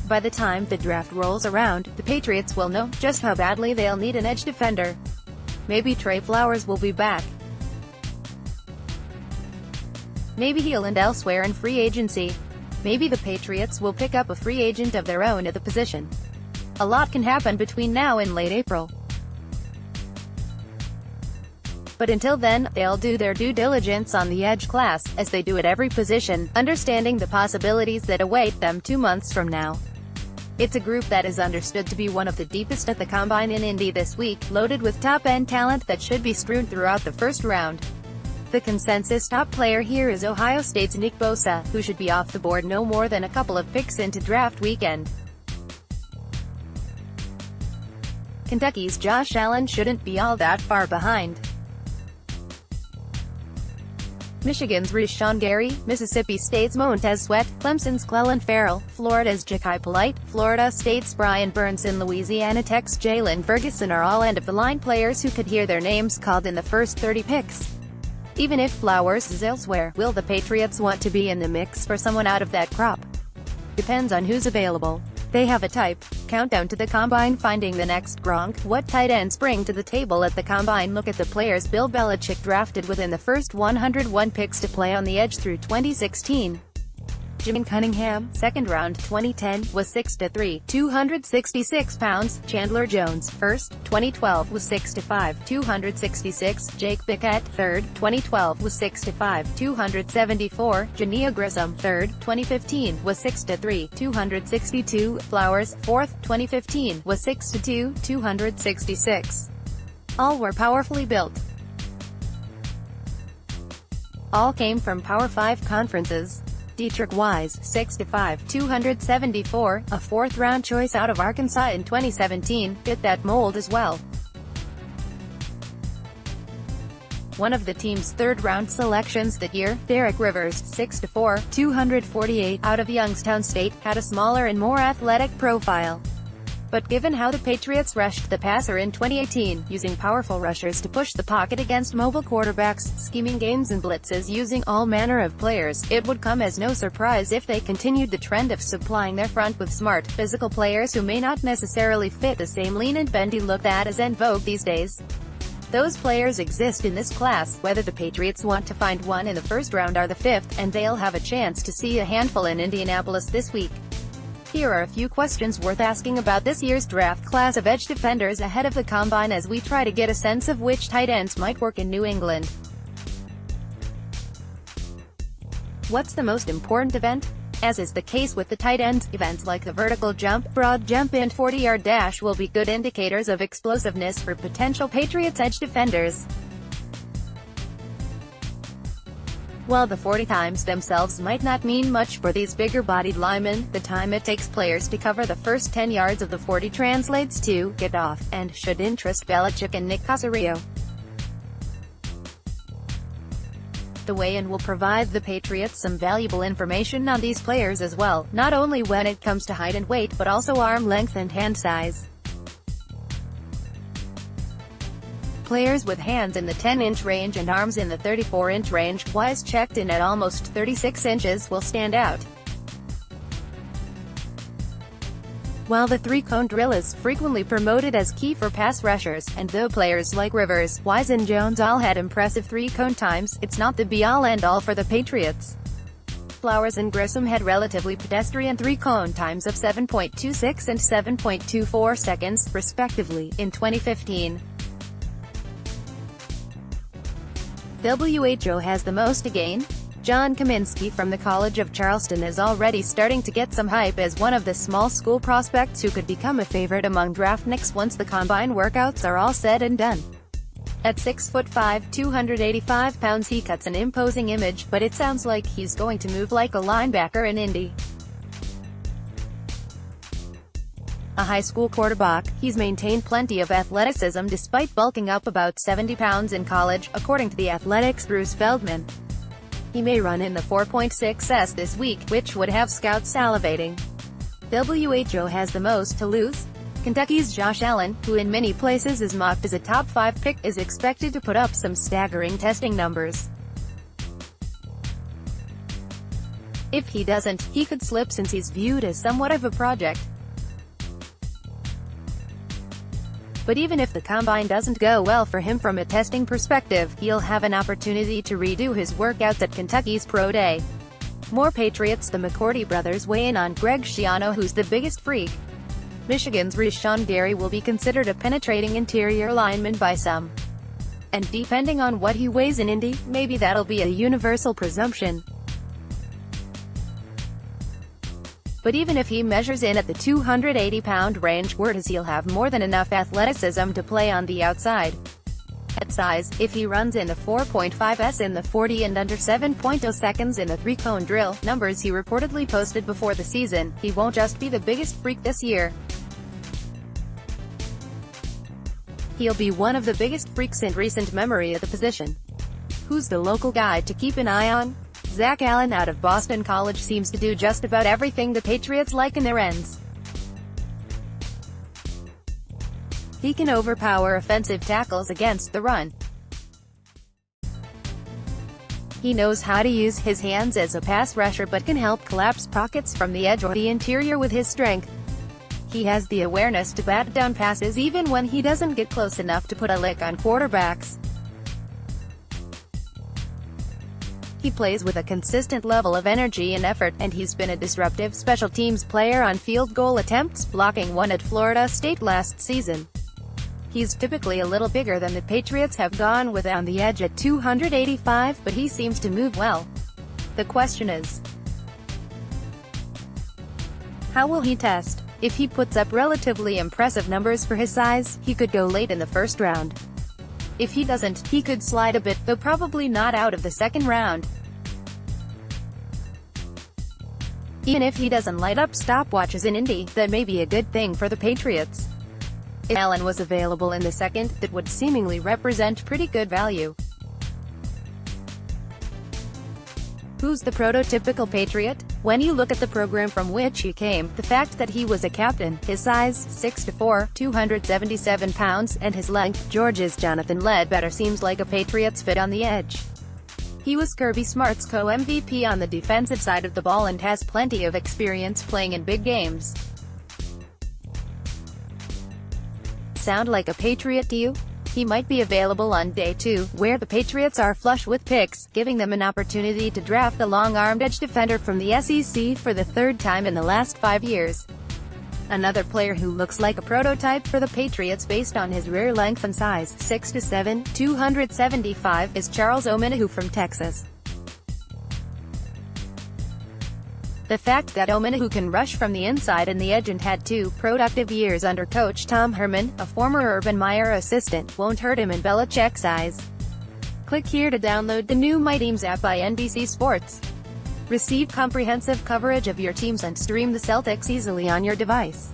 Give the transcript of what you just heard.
By the time the draft rolls around, the Patriots will know just how badly they'll need an edge defender. Maybe Trey Flowers will be back. Maybe he'll end elsewhere in free agency. Maybe the Patriots will pick up a free agent of their own at the position. A lot can happen between now and late April. But until then, they'll do their due diligence on the edge class, as they do at every position, understanding the possibilities that await them 2 months from now. It's a group that is understood to be one of the deepest at the Combine in Indy this week, loaded with top-end talent that should be strewn throughout the first round. The consensus top player here is Ohio State's Nick Bosa, who should be off the board no more than a couple of picks into draft weekend. Kentucky's Josh Allen shouldn't be all that far behind. Michigan's Rashawn Gary, Mississippi State's Montez Sweat, Clemson's Clelin Ferrell, Florida's Ja'Kai Polite, Florida State's Brian Burns, and Louisiana Tech's Jalen Ferguson are all end-of-the-line players who could hear their names called in the first 30 picks. Even if Flowers is elsewhere, will the Patriots want to be in the mix for someone out of that crop? Depends on who's available. They have a type. Countdown to the Combine. Finding the next Gronk. What tight ends bring to the table at the Combine? Look at the players Bill Belichick drafted within the first 101 picks to play on the edge through 2016. Jimmy Cunningham, second round 2010, was 6'3", 266 pounds. Chandler Jones, first, 2012, was 6'5", 266. Jake Bickett, third, 2012, was 6'5", 274. Jania Grissom, third, 2015, was 6'3", 262. Flowers, fourth, 2015, was 6'2", 266. All were powerfully built. All came from Power 5 conferences. Dietrich Wise, 6'5", 274, a fourth-round choice out of Arkansas in 2017, fit that mold as well. One of the team's third-round selections that year, Derek Rivers, 6'4", 248, out of Youngstown State, had a smaller and more athletic profile. But given how the Patriots rushed the passer in 2018, using powerful rushers to push the pocket against mobile quarterbacks, scheming games and blitzes using all manner of players, it would come as no surprise if they continued the trend of supplying their front with smart, physical players who may not necessarily fit the same lean and bendy look that is en vogue these days. Those players exist in this class, whether the Patriots want to find one in the first round or the fifth, and they'll have a chance to see a handful in Indianapolis this week. Here are a few questions worth asking about this year's draft class of edge defenders ahead of the Combine as we try to get a sense of which tight ends might work in New England. What's the most important event? As is the case with the tight ends, events like the vertical jump, broad jump and 40-yard dash will be good indicators of explosiveness for potential Patriots edge defenders. While the 40 times themselves might not mean much for these bigger-bodied linemen, the time it takes players to cover the first 10 yards of the 40 translates to get off, and should interest Belichick and Nick Caserio. The weigh-in will provide the Patriots some valuable information on these players as well, not only when it comes to height and weight but also arm length and hand size. Players with hands in the 10-inch range and arms in the 34-inch range, Wise checked in at almost 36 inches, will stand out. While the three-cone drill is frequently promoted as key for pass rushers, and though players like Rivers, Wise and Jones all had impressive three-cone times, it's not the be-all end-all for the Patriots. Flowers and Grissom had relatively pedestrian three-cone times of 7.26 and 7.24 seconds, respectively, in 2015. WHO has the most to gain? John Kaminsky from the College of Charleston is already starting to get some hype as one of the small school prospects who could become a favorite among draftniks once the Combine workouts are all said and done. At 6'5", 285 pounds he cuts an imposing image, but it sounds like he's going to move like a linebacker in Indy. A high school quarterback, he's maintained plenty of athleticism despite bulking up about 70 pounds in college, according to The Athletic's Bruce Feldman. He may run in the 4.6s this week, which would have scouts salivating. WHO has the most to lose? Kentucky's Josh Allen, who in many places is mocked as a top 5 pick, is expected to put up some staggering testing numbers. If he doesn't, he could slip since he's viewed as somewhat of a project. But even if the combine doesn't go well for him from a testing perspective, he'll have an opportunity to redo his workouts at Kentucky's Pro Day. More Patriots. The McCourty brothers weigh in on Greg Schiano, who's the biggest freak. Michigan's Rashawn Gary will be considered a penetrating interior lineman by some. And depending on what he weighs in Indy, maybe that'll be a universal presumption. But even if he measures in at the 280-pound range, word is he'll have more than enough athleticism to play on the outside. At size, if he runs in the 4.5s in the 40 and under 7.0 seconds in the 3-cone drill, numbers he reportedly posted before the season, he won't just be the biggest freak this year. He'll be one of the biggest freaks in recent memory at the position. Who's the local guy to keep an eye on? Zach Allen out of Boston College seems to do just about everything the Patriots like in their ends. He can overpower offensive tackles against the run. He knows how to use his hands as a pass rusher but can help collapse pockets from the edge or the interior with his strength. He has the awareness to bat down passes even when he doesn't get close enough to put a lick on quarterbacks. He plays with a consistent level of energy and effort, and he's been a disruptive special teams player on field goal attempts, blocking one at Florida State last season. He's typically a little bigger than the Patriots have gone with on the edge at 285, but he seems to move well. The question is, how will he test? If he puts up relatively impressive numbers for his size, he could go late in the first round. If he doesn't, he could slide a bit, though probably not out of the second round. Even if he doesn't light up stopwatches in Indy, that may be a good thing for the Patriots. If Allen was available in the second, that would seemingly represent pretty good value. Who's the prototypical Patriot? When you look at the program from which he came, the fact that he was a captain, his size, 6'4", 277 pounds, and his length, Georgia's Jonathan Ledbetter, seems like a Patriots fit on the edge. He was Kirby Smart's co-MVP on the defensive side of the ball and has plenty of experience playing in big games. Sound like a Patriot to you? He might be available on day 2, where the Patriots are flush with picks, giving them an opportunity to draft a long-armed edge defender from the SEC for the third time in the last 5 years. Another player who looks like a prototype for the Patriots based on his rear length and size, 6'7", 275, is Charles Omenihu from Texas. The fact that Omenihu can rush from the inside and the edge and had 2 productive years under coach Tom Herman, a former Urban Meyer assistant, won't hurt him in Belichick's eyes. Click here to download the new My Teams app by NBC Sports. Receive comprehensive coverage of your teams and stream the Celtics easily on your device.